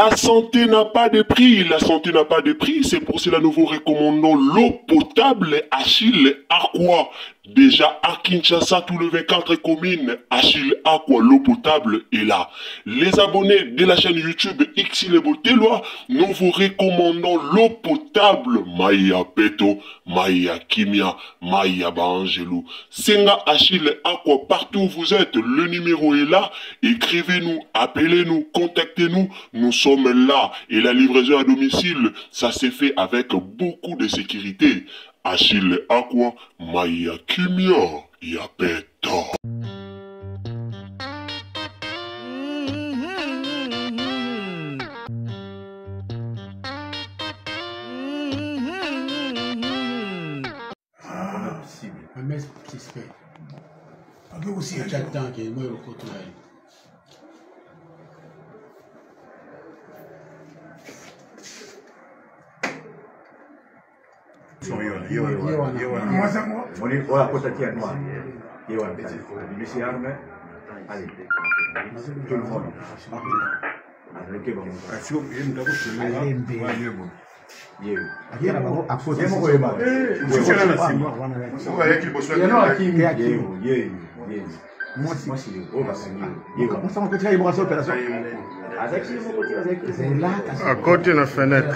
La santé n'a pas de prix, la santé n'a pas de prix, c'est pour cela nous vous recommandons l'eau potable Achille Aqua. Déjà à Kinshasa, tous les 24 communes, Achille Aqua, l'eau potable est là. Les abonnés de la chaîne YouTube Xile Botelwa, nous vous recommandons l'eau potable Maya Peto, Maya Kimia, Maya Bangelou. Senga Achille Aqua, partout où vous êtes, le numéro est là. Écrivez-nous, appelez-nous, contactez-nous, nous sommes là. Et la livraison à domicile, ça s'est fait avec beaucoup de sécurité. Achille Aqua, Maya Kimia, Yapeto. Mais suspect. Parce que aussi, j'attends que moi, je retourne. À côté de la fenêtre.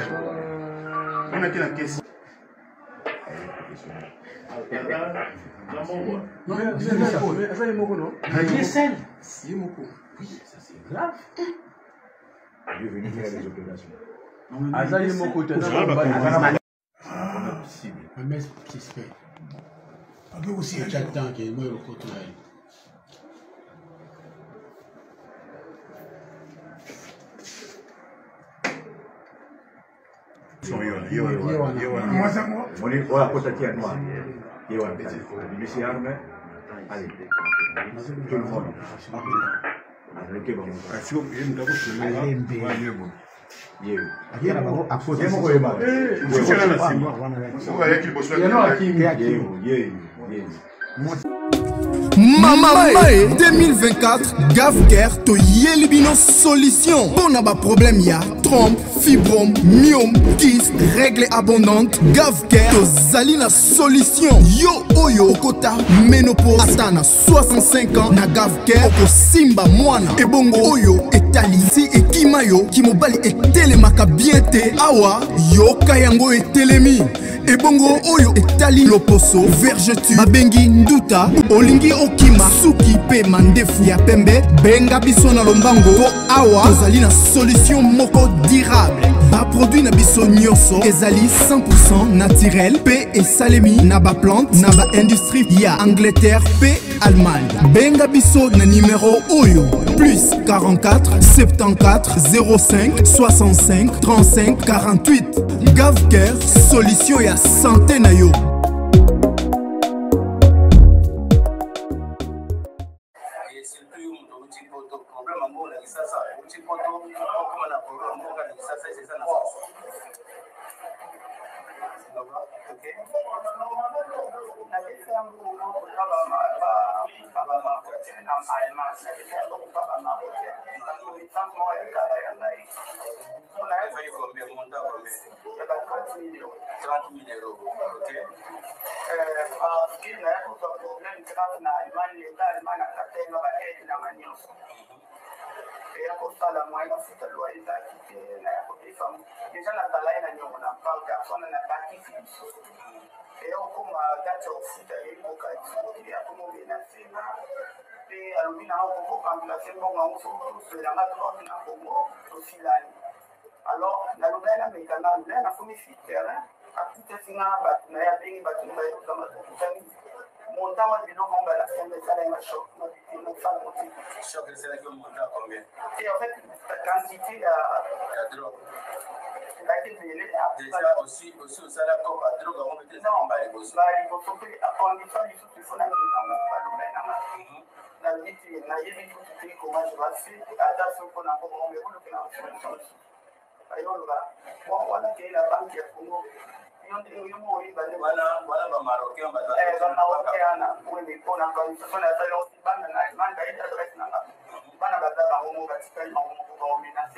Mais suspect. Parce que aussi, j'attends que moi, je retourne. Mamae 2024 Gavker to Yelibino solution. Pour n'a pas problème ya trompe, fibrome, myome, kyste, règle abondante. Gavker to Zalina solution. Yo oyo kota ménopause atana 65 ans na Gavker oko simba mwana. Ebongo oyo etali si ekimayo kimobali etelemaka bien te awa yo kayango etelemi. Ebongo oyo etali loposo vergetu babengi nduta olingi okima suki pe mandefu ya pembe benga biso na lombango po awa tozali na solution moko durable ba produit na biso nyonso ezali 100% naturel pe esalemi na ba plante na ba industrie ya Angleterre pe Allemagne. Benga biso na numéro oyo plus 44 74 05 65 35 48. Gavker solution ya santé na yo. Alors, la nouvelle américaine, elle a fait un terrain, à tout ce qui a été montant de l'eau, on va la faire de ça, la choc, et en fait, la quantité de drogue. Déjà aussi au salaire comme à drogue, on met ça en bas les bosses. Il faut à condition du tout, il faut la comment je vais faire, attention qu'on a pour mon bureau, que on a la banque ya Congo. Voilà,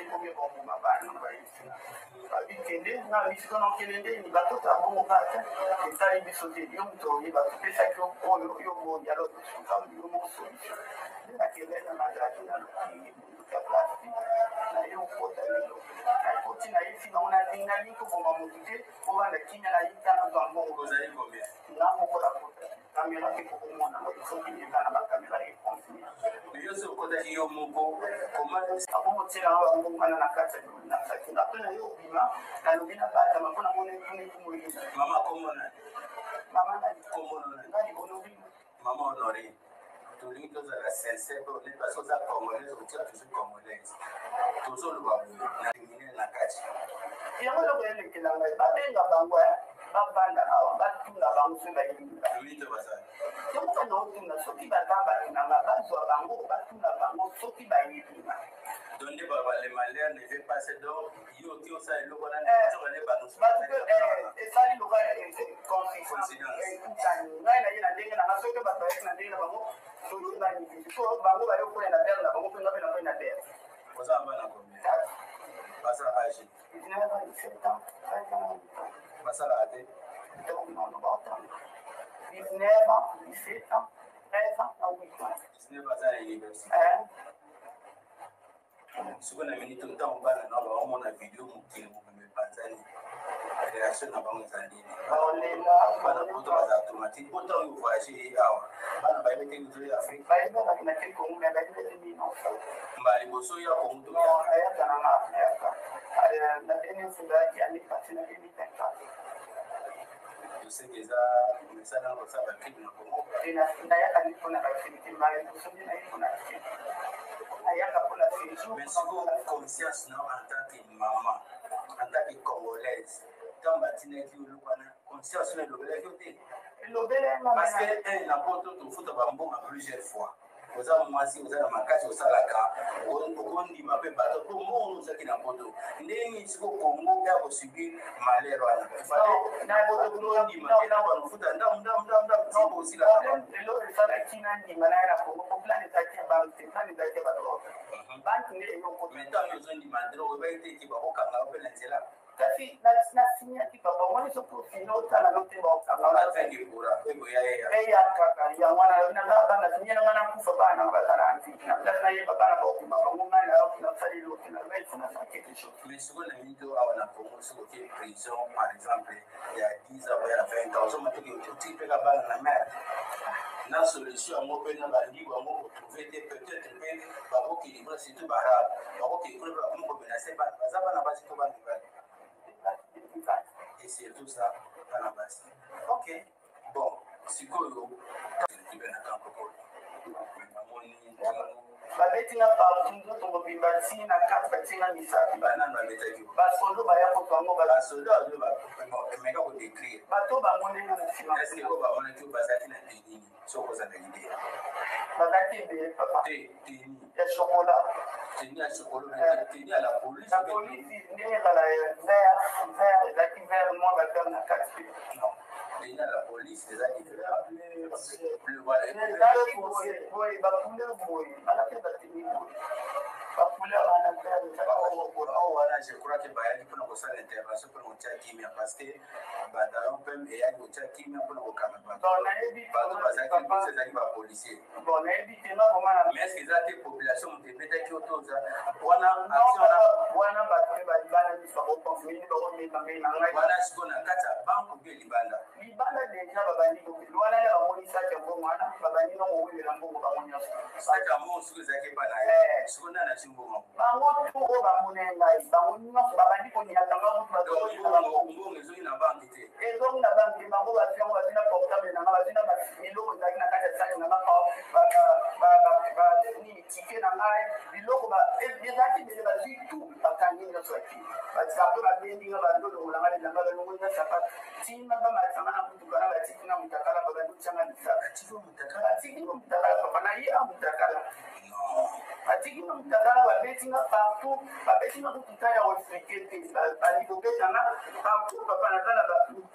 te komi bambuma bana baisi babikende na bisika na kelende ni batota bongo kaka etali biso te yo moto oyeba topesaki oyo yo boyi alo tosuka yo moko solution nakelena nazalaki na loki ya plastique na ye okota lelo nakoti na ye fina ona ndingali koboma motu te obanda kimia na ye tana zwa mbongo na mokola kota kamera te kokomona ifokinyeka na bakamera ekonfine akomotiela bambongwana na kati na saki apre na ye obima nalobi na batama mpona mona etuni kumoyina mama nani onobi Maman Honoré, tout le monde a la sincère, les personnes à congolaises, ou toujours congolaises. Toujours le babou, na terminé la cache. Et on va le dire là, babenga bangwa, babanda awa, batuna bangu sema hivi. Oui, tu vas ça. Donc on a tuna soki bagamba na bazwa bangu, batuna bangu soki ba hivi. Donc les Maliens ne veulent pas se donc yo qui ont ça et le voilà les banous. Parce que et ça il aura confiance. Et tout ça, na ina ndenge na soki batwa na ndenge na bangu, soki ba hivi. So bangu ba yo ko na der na bangu ko na der. Vous en avez combien? Pas ça âge. 17 ans. Pas ça la tête. Non, 19 ans, 17 ans, 13 ans, 8 ans. 19 ans à l'université. Ce qu'on a mis tout le temps, on va dans la vidéo qui nous met réaction na bango zandi bana poto baza automatique poto yo voyager awa bana ba mete nzo ya Afrique ba ina ba na kiko mu ba ina ni no mbali boso ya ko muto no aya kana aya na deni fuga ya ni patina ni tenta je sais que ça ça na ko ça ba kitu na Congo ina ya kan kuna ba kitu ma ya so ni na kuna aya ka kuna fijo mais si vous conscience non en tant que maman en tant que congolaise dans batina ki ulukana conscience na lobele yote parce que un na poto to futa bambonga plusieurs fois oza mwasi oza na makasi osalaka okondima mpe bato po mbongo ozaki na poto ndenge siko kongo ya kosubir malheur wana na poto kondima mpe na banofuta ndamu osilaka lelo esalaki na ndima na ye na kongo po plan ezaki ya banke plan ezaki ya bato banke nde eyoko mais ntango ozondima ndiro oyebai te eke bakokanga mpe na nzela kasi na sinyaki papa mwani soko fino otala note bakokanga eyakaka ya mwana na bana sinya na mwana kufa bana bataranti na place na yeba bana bakuma bangoma na na salilo na mais ça ça quelque chose mais souvent les vidéos à la promotion de prison par exemple il y a 10 ans il y a 20 ans on m'a dit que tu peux la balle na mer na solution mo pe na bandi ba mo trouver des peut-être mais ba ko ki libra c'est tout barab ba ko ki libra mo ko menacer ba za bana ba to ba et c'est tout ça à la base. Ok. Bon, si quoi tu veux na campo babeti na partout nzoto mobimba ntina kati batinga misapi banano babetaki basondo baya koto yango basondo emeka kodécrire bato bango ndenge na nsima est ce que bamonaki bazalaki na tenini soki oza na idée bazalaki ebele papa teni ya chokola teni ya chokola teni ya la police la police ndenge ezala vert ezalaki vert mwa bavert na kati non teni ya la police ezalaki bleu voilà boye bacouleur boye balaki bateni boye bacouleur wana wana je crois que bayali mpona kosala intervention mpona kotia kimia parce que badalon mpe eyali kotia kimia mpona kokanga bato bazalaki ezalaki bapolicier bon nayebi te nakomana mais est ce que eza te population moto ebetaki otoza wana wana bato mpe balibanda miso bakoconfine bakomekangei na ngai wana sikoyo na kati ya banke mpe libanda libanda deja babandi kokili wana nde bamonisaki yango wana babandi nongowelela mbongo bango nyonso saka mo sikoyo ezalaki epa na ye sikoyo nde anati mbongo bango tu oyo bamona ngai bango nyonso babandi koniatanga mbongo ezongi na banke te ezongi na banke bango baziango bazi na portable nanga bazi na biloko ezalaki na kati ya sani nanga nini tike na ngai biloko ezalaki bele bazwi tu bakangi nyonso yaki apre babendinga bandolongolanga lelanga balongo nya sapato ntina bamatanga na mutukala batiki na mutakala babandi otyanga lisaka batiki na mutakala papa na ye a mutakala batiki na mutakala babetinga partout babetinga kututa ya ofrike te bali kobetanga partout papa nazala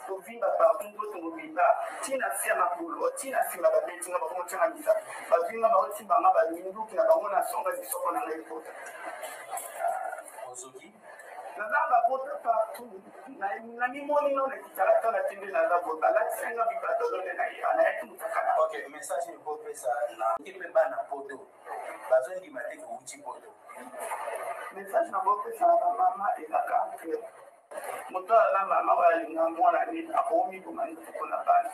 kovimba partout nzoto mobimba ntina se ya makolo ntina nsima babetinga bakomotyanga lisaka bavinga baotimbanga baminduki na bango na songa lisoko na ngai kota Bozoki. Naza bapota partout. Na mimoni no na kitalaka na tinde naza bota. La tsenga bikatolone na ira na yetu mutakana. Ok, message ni ko pesa na kipe bana poto. Bazo ndi mateke uchi poto. Message na bope sa mama elaka ke. Moto ala mama walinga mwana ni akomi kumani kuna bana.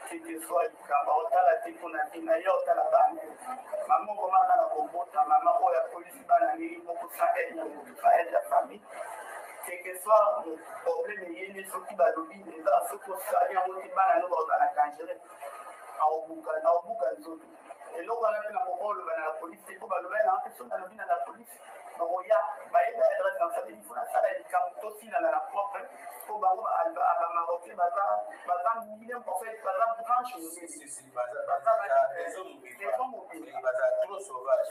Kiti swali kamba otala tipu na tina yo otala bana. Mama komanda na kompota mama oya polisi bana ni moko sa ya famille. Quel que soit le problème, il y a ceux qui va lobby, les gens, ceux qui sont allés en mode ban, nous on a dangereux. En boucan, et là, on a fait la parole à la police, c'est pour le faire, personne n'a vu dans la police. Donc, il y a, il y a des responsabilités, il faut la salle, il y a aussi dans la propre, pour à Maroc, millions pour faire, branche, c'est des hommes mobiles, trop sauvages.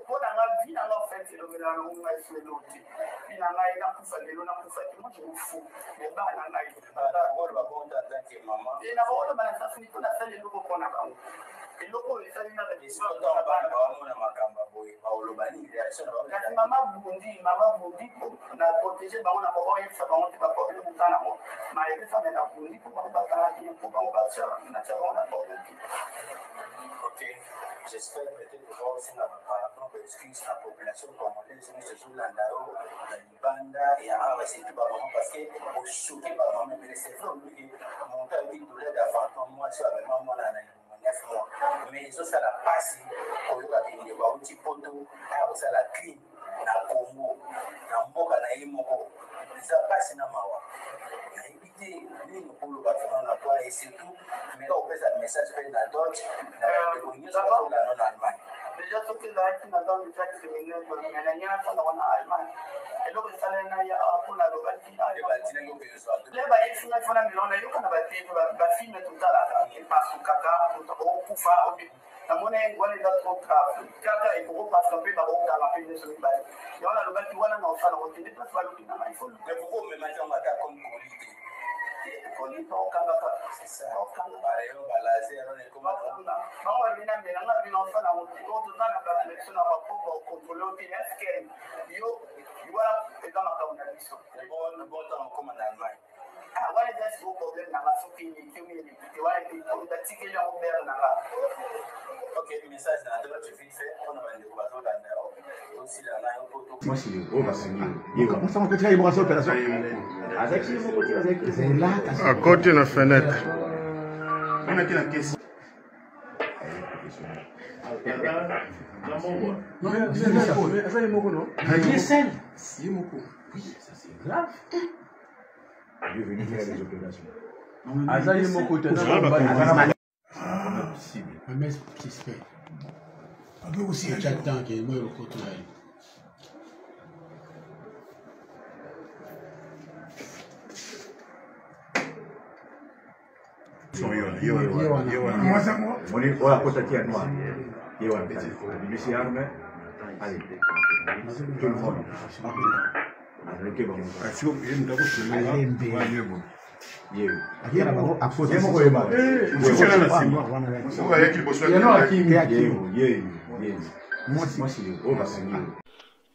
Pour la vie, dans leur fait, c'est le gouvernement, c'est le lot. Il y a un coup de l'eau, un coup de moi, je me fous. Mais bah, il y a un coup de maman. Et la parole, ça finit pour la salle, le lot qu'on a. Et le lot, il s'agit de l'histoire de la balle. Maman Boundi, on a protégé, on a envoyé ça, on a pas de bouton. Mais ça, on a Boundi pour on va faire, pour on va faire, on a ok, j'espère peut-être que vous aussi par rapport à la population congolaise, nous sommes là, la Libanda et à c'est tout parce que au choqué par maman, mais c'est vrai que mon père dit de l'aide à faire moi, c'est avec maman là. Mais ça, ça la passe au lieu de voir un petit poteau, ça la clean, la Congo, la Mboka, la Imoko, ça passe dans Mawa. La éviter, nous, pour le bâtiment, la poire et surtout, mais là, on fait un message fait dans d'autres, dans l'Allemagne. Déjà, ce que j'ai dit dans le chat criminel, il y a rien à faire en Allemagne. Et donc, ça y a pour la localité. Les bails, il faut la maison, il y a un bâtiment, il va filmer tout à l'heure, il passe au caca, au poufa, la monnaie, on est dans trop grave. Caca, il faut passer un peu par au canapé de ce bail. Il y a le bâtiment, on a un salon, on est pas sur l'hôpital, il faut le faire. Mais pourquoi on met maintenant un matin comme qualité? C'est ça. Ok, message dans d'autres vite fait, on va aller voir aussi là, moi c'est oh bah c'est comment ça on peut faire une opération avec c'est là à côté de la fenêtre. On a la caisse. Non, c'est Moko, non? Il est seul. C'est Moko. Oui, ça c'est grave. Il est venu faire des opérations. Azaï Moko, tu as mais suspect. Pas que aussi j'attends que moi le côté là.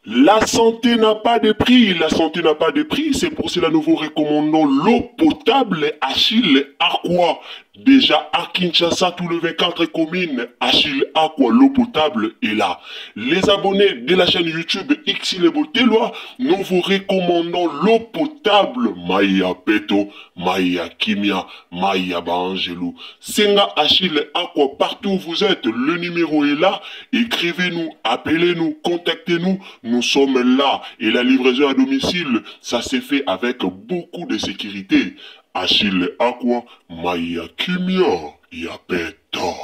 La santé n'a pas de prix, la santé n'a pas de prix, c'est pour cela nous vous recommandons l'eau potable Achille Aqua. Déjà à Kinshasa, tout le 24 communes, Achille Aqua, l'eau potable est là. Les abonnés de la chaîne YouTube Xile Botelwa, nous vous recommandons l'eau potable Maya Peto, Maya Kimia, Maya Bangelou. Senga Achille Aqua, partout où vous êtes, le numéro est là. Écrivez-nous, appelez-nous, contactez-nous. Nous sommes là et la livraison à domicile, ça s'est fait avec beaucoup de sécurité. Achille Aqua, Maya Kimia, Yapeto.